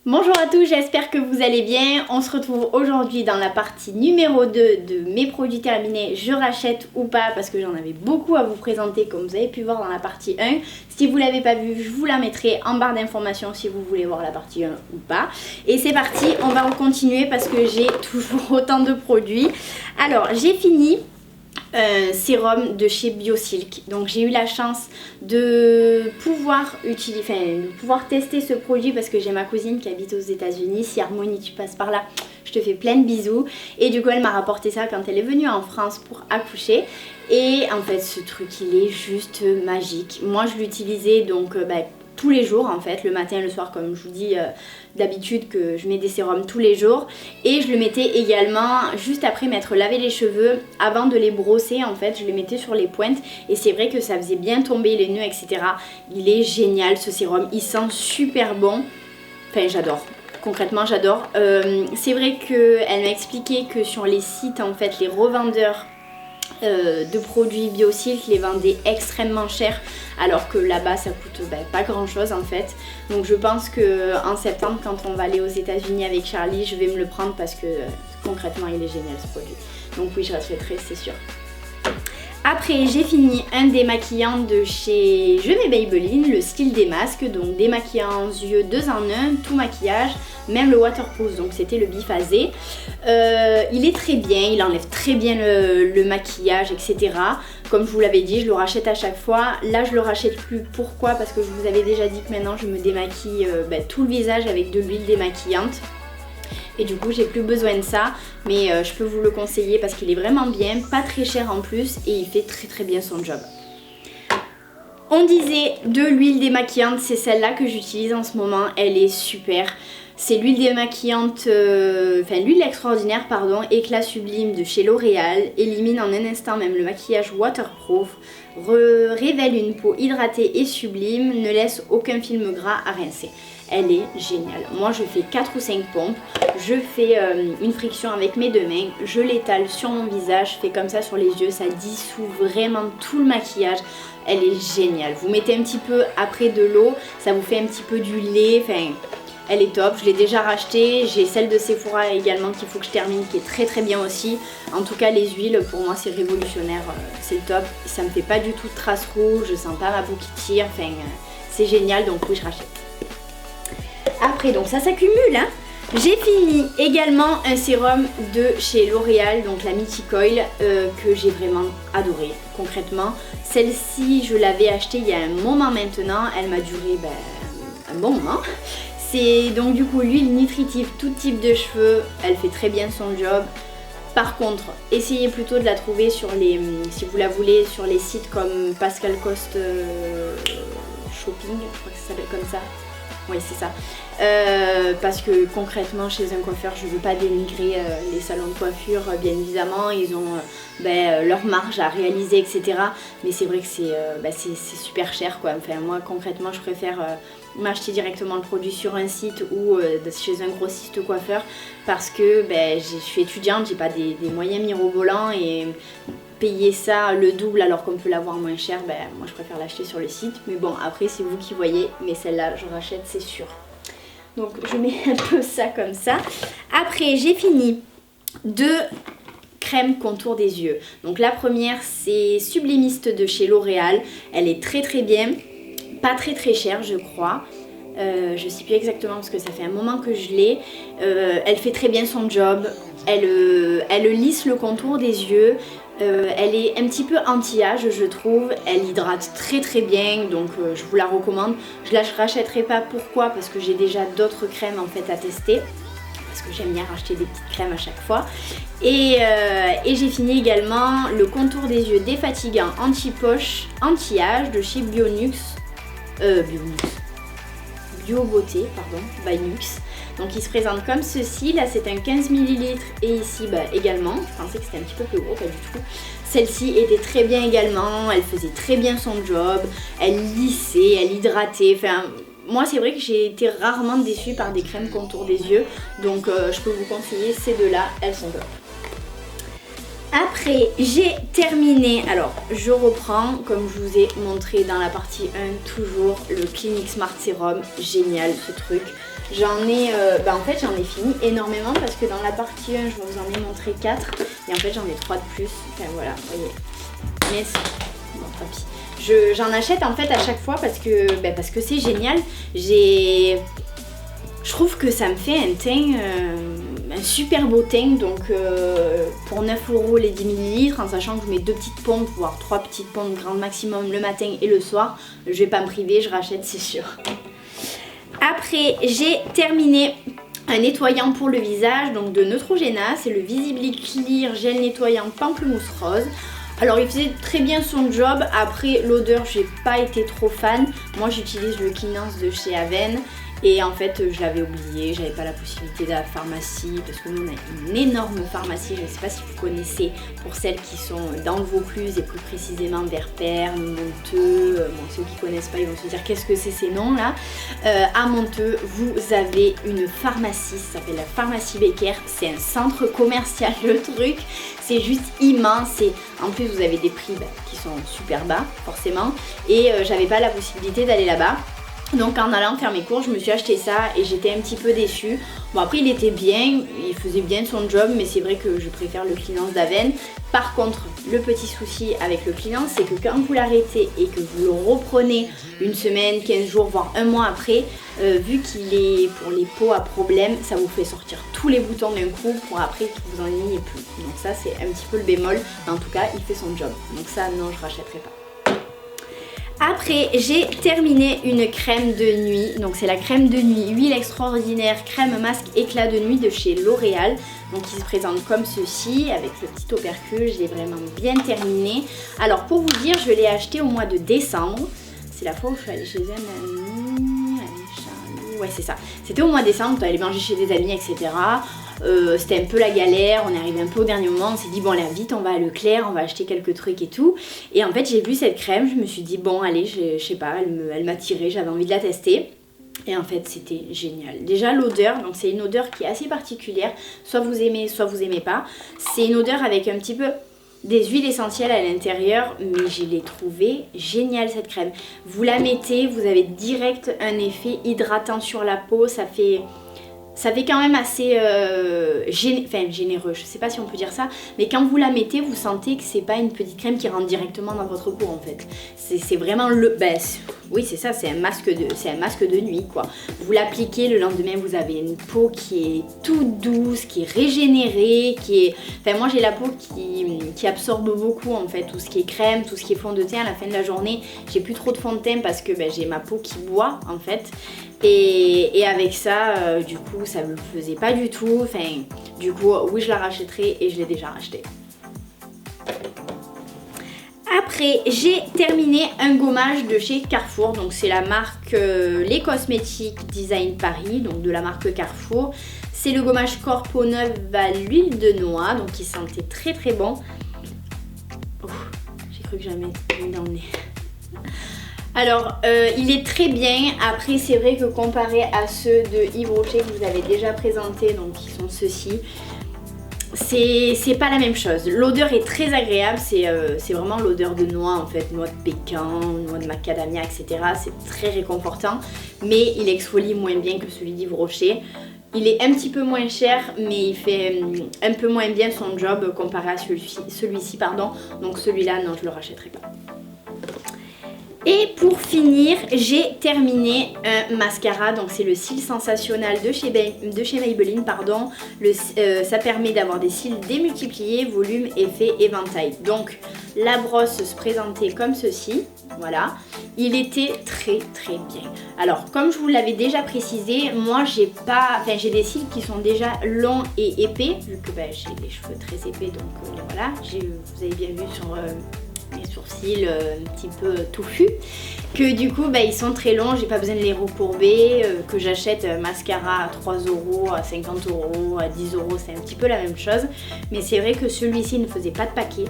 Bonjour à tous, j'espère que vous allez bien. On se retrouve aujourd'hui dans la partie numéro 2 de mes produits terminés, je rachète ou pas, parce que j'en avais beaucoup à vous présenter comme vous avez pu voir dans la partie 1. Si vous ne l'avez pas vu, je vous la mettrai en barre d'informations si vous voulez voir la partie 1 ou pas. Et c'est parti, on va continuer parce que j'ai toujours autant de produits. Alors j'ai fini sérum de chez Biosilk. Donc j'ai eu la chance de pouvoir tester ce produit parce que j'ai ma cousine qui habite aux États-Unis. Si Harmonie tu passes par là, je te fais plein de bisous. Et du coup elle m'a rapporté ça quand elle est venue en France pour accoucher. Et en fait ce truc il est juste magique. Moi je l'utilisais donc tous les jours en fait, le matin et le soir comme je vous dis d'habitude que je mets des sérums tous les jours. Et je le mettais également juste après m'être lavé les cheveux, avant de les brosser en fait, je les mettais sur les pointes. Et c'est vrai que ça faisait bien tomber les nœuds etc. Il est génial ce sérum, il sent super bon, enfin j'adore. Concrètement j'adore. C'est vrai qu'elle m'a expliqué que sur les sites en fait, les revendeurs de produits Biosilk les vendaient extrêmement cher alors que là-bas ça coûte pas grand chose en fait. Donc je pense que en septembre quand on va aller aux États-Unis avec Charlie, je vais me le prendre parce que concrètement il est génial ce produit. Donc oui, je rachèterai, c'est sûr. Après j'ai fini un démaquillant de chez Je vais Maybelline, le style des masques, donc démaquillant yeux 2 en 1, tout maquillage, même le waterproof, donc c'était le biphasé. Il est très bien, il enlève très bien le maquillage etc. Comme je vous l'avais dit, je le rachète à chaque fois. Là je le rachète plus, pourquoi? Parce que je vous avais déjà dit que maintenant je me démaquille tout le visage avec de l'huile démaquillante. Et du coup j'ai plus besoin de ça, mais je peux vous le conseiller parce qu'il est vraiment bien, pas très cher en plus et il fait très bien son job. On disait de l'huile démaquillante, c'est celle-là que j'utilise en ce moment, elle est super. C'est l'huile démaquillante, l'huile extraordinaire pardon, éclat sublime de chez L'Oréal, élimine en un instant même le maquillage waterproof, révèle une peau hydratée et sublime, ne laisse aucun film gras à rincer. Elle est géniale. Moi je fais 4 ou 5 pompes, je fais une friction avec mes 2 mains, je l'étale sur mon visage, je fais comme ça sur les yeux, ça dissout vraiment tout le maquillage. Elle est géniale. Vous mettez un petit peu après de l'eau, ça vous fait un petit peu du lait, elle est top, je l'ai déjà rachetée. J'ai celle de Sephora également qu'il faut que je termine qui est très bien aussi. En tout cas les huiles pour moi c'est révolutionnaire, c'est le top. Ça me fait pas du tout de traces rouges, je sens pas ma peau qui tire, c'est génial donc oui je rachète. Après donc ça s'accumule hein. J'ai fini également un sérum de chez L'Oréal, donc la Mythicoil, que j'ai vraiment adoré concrètement. Celle-ci je l'avais achetée il y a un moment maintenant, elle m'a duré un bon moment. C'est donc du coup l'huile nutritive tout type de cheveux, elle fait très bien son job. Par contre, essayez plutôt de la trouver sur les, si vous la voulez, sur les sites comme Pascal Coste Shopping, je crois que ça s'appelle comme ça. Oui c'est ça, parce que concrètement chez un coiffeur je ne veux pas dénigrer les salons de coiffure, bien évidemment ils ont leur marge à réaliser etc. Mais c'est vrai que c'est super cher quoi. Enfin moi concrètement je préfère m'acheter directement le produit sur un site ou chez un grossiste coiffeur parce que je suis étudiante, j'ai pas des moyens mirobolants et payer ça le double alors qu'on peut l'avoir moins cher, moi je préfère l'acheter sur le site. Mais bon après c'est vous qui voyez, mais celle-là je rachète c'est sûr. Donc je mets un peu ça comme ça. Après j'ai fini 2 crèmes contour des yeux. Donc la première c'est Sublimiste de chez L'Oréal. Elle est très bien, pas très chère je crois. Je sais plus exactement parce que ça fait un moment que je l'ai. Elle fait très bien son job. Elle lisse le contour des yeux. Elle est un petit peu anti-âge je trouve, elle hydrate très bien donc je vous la recommande. Je la rachèterai pas, pourquoi? Parce que j'ai déjà d'autres crèmes en fait à tester. Parce que j'aime bien racheter des petites crèmes à chaque fois. Et j'ai fini également le contour des yeux défatigant anti-poche, anti-âge de chez Bio Beauté, pardon, by Nux. Donc il se présente comme ceci, là c'est un 15 ml et ici également, je pensais que c'était un petit peu plus gros, pas du tout. Celle-ci était très bien également, elle faisait très bien son job, elle lissait, elle hydratait, moi c'est vrai que j'ai été rarement déçue par des crèmes contour des yeux, donc je peux vous conseiller ces deux-là, elles sont top. Après j'ai terminé, alors je reprends comme je vous ai montré dans la partie 1 toujours le Clinique Smart Serum, génial ce truc. J'en ai, en fait j'en ai fini énormément parce que dans la partie 1 je vous en ai montré 4 et en fait j'en ai 3 de plus, enfin voilà, vous voyez. Mais bon, tant pis. J'en achète en fait à chaque fois parce que c'est génial. Je trouve que ça me fait un teint, un super beau teint, donc pour 9 € les 10 ml, en sachant que je mets 2 petites pompes, voire 3 petites pompes grand maximum le matin et le soir, je vais pas me priver, je rachète c'est sûr. Après j'ai terminé un nettoyant pour le visage, donc de Neutrogena, c'est le Visibly Clear Gel Nettoyant Pamplemousse Rose. Alors il faisait très bien son job, après l'odeur j'ai pas été trop fan, moi j'utilise le Cleanance de chez Aven. Et en fait je l'avais oublié, j'avais pas la possibilité de la pharmacie parce que nous on a une énorme pharmacie, je ne sais pas si vous connaissez, pour celles qui sont dans le Vaucluse et plus précisément vers Pernes, Monteux, bon, ceux qui connaissent pas ils vont se dire qu'est-ce que c'est ces noms là. À Monteux vous avez une pharmacie, ça s'appelle la pharmacie Becker, c'est un centre commercial le truc, c'est juste immense et en plus vous avez des prix qui sont super bas forcément et j'avais pas la possibilité d'aller là-bas. Donc en allant faire mes courses, je me suis acheté ça et j'étais un petit peu déçue. Bon après il était bien, il faisait bien son job, mais c'est vrai que je préfère le Cleanance d'Aven. Par contre, le petit souci avec le Cleanance, c'est que quand vous l'arrêtez et que vous le reprenez une semaine, 15 jours, voire un mois après, vu qu'il est pour les peaux à problème, ça vous fait sortir tous les boutons d'un coup pour après que vous en ayez plus. Donc ça c'est un petit peu le bémol, mais en tout cas il fait son job. Donc ça non, je rachèterai pas. Après j'ai terminé une crème de nuit, donc c'est la crème de nuit huile extraordinaire crème masque éclat de nuit de chez L'Oréal. Donc il se présente comme ceci avec le petit opercule, je l'ai vraiment bien terminé. Alors pour vous dire, je l'ai acheté au mois de décembre, c'est la fois où je suis allée chez un ami, ouais c'est ça, c'était au mois de décembre, on allait manger chez des amis etc. C'était un peu la galère, on est arrivé un peu au dernier moment, on s'est dit bon allez vite on va à Leclerc, on va acheter quelques trucs et tout. Et en fait j'ai vu cette crème, je me suis dit bon allez je sais pas, elle m'a tiré, j'avais envie de la tester. Et en fait c'était génial. Déjà l'odeur, donc c'est une odeur qui est assez particulière, soit vous aimez pas. C'est une odeur avec un petit peu des huiles essentielles à l'intérieur, mais je l'ai trouvée géniale cette crème. Vous la mettez, vous avez direct un effet hydratant sur la peau, ça fait quand même assez généreux, je sais pas si on peut dire ça, mais quand vous la mettez, vous sentez que c'est pas une petite crème qui rentre directement dans votre peau en fait. C'est vraiment le... oui c'est ça, c'est un masque de nuit quoi. Vous l'appliquez, le lendemain vous avez une peau qui est toute douce, qui est régénérée, qui est... Enfin moi j'ai la peau qui absorbe beaucoup en fait, tout ce qui est crème, tout ce qui est fond de teint à la fin de la journée. J'ai plus trop de fond de teint parce que j'ai ma peau qui boit en fait. Et avec ça, du coup, ça me le faisait pas du tout. Enfin, du coup, oui, je la rachèterai et je l'ai déjà racheté. Après, j'ai terminé un gommage de chez Carrefour. Donc, c'est la marque Les Cosmétiques Design Paris, donc de la marque Carrefour. C'est le gommage Corpo Neuve à l'huile de noix, donc il sentait très très bon. Oh, j'ai cru que j'avais mis dans le nez. Alors il est très bien, après c'est vrai que comparé à ceux de Yves Rocher que vous avez déjà présentés, donc qui sont ceux-ci, c'est pas la même chose. L'odeur est très agréable, c'est vraiment l'odeur de noix en fait, noix de pécan, noix de macadamia etc. C'est très réconfortant, mais il exfolie moins bien que celui d'Yves Rocher. Il est un petit peu moins cher, mais il fait un peu moins bien son job comparé à celui-ci, pardon. Donc celui-là, non, je le rachèterai pas. Et pour finir, j'ai terminé un mascara, donc c'est le cil sensationnel de chez Maybelline, pardon. Ça permet d'avoir des cils démultipliés, volume, effet, éventail. Donc la brosse se présentait comme ceci, voilà. Il était très très bien. Alors comme je vous l'avais déjà précisé, moi j'ai des cils qui sont déjà longs et épais, vu que j'ai les cheveux très épais, donc voilà, vous avez bien vu sur... les sourcils un petit peu touffus, que du coup ils sont très longs, j'ai pas besoin de les recourber, que j'achète mascara à 3 €, à 50 €, à 10 €, c'est un petit peu la même chose, mais c'est vrai que celui-ci ne faisait pas de paquet,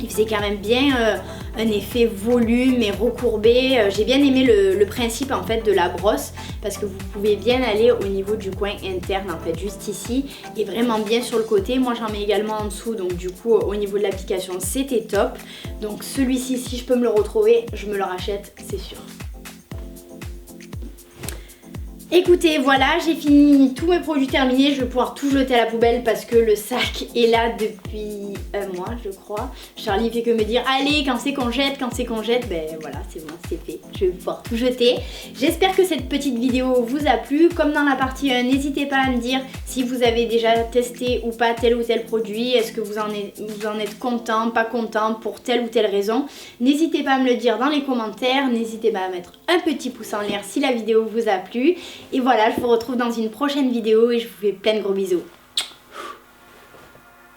Il faisait quand même bien un effet volume et recourbé. J'ai bien aimé le principe en fait de la brosse parce que vous pouvez bien aller au niveau du coin interne en fait, juste ici et vraiment bien sur le côté. Moi j'en mets également en dessous, donc du coup au niveau de l'application c'était top. Donc celui-ci, si je peux me le retrouver, je me le rachète, c'est sûr. Écoutez, voilà, j'ai fini tous mes produits terminés. Je vais pouvoir tout jeter à la poubelle parce que le sac est là depuis un mois, je crois. Charlie fait que me dire, allez, quand c'est qu'on jette, quand c'est qu'on jette, ben voilà, c'est bon, c'est fait. Je vais pouvoir tout jeter. J'espère que cette petite vidéo vous a plu. Comme dans la partie 1, n'hésitez pas à me dire si vous avez déjà testé ou pas tel ou tel produit. Est-ce que vous en êtes content, pas content pour telle ou telle raison. N'hésitez pas à me le dire dans les commentaires. N'hésitez pas à mettre un petit pouce en l'air si la vidéo vous a plu. Et voilà, je vous retrouve dans une prochaine vidéo et je vous fais plein de gros bisous.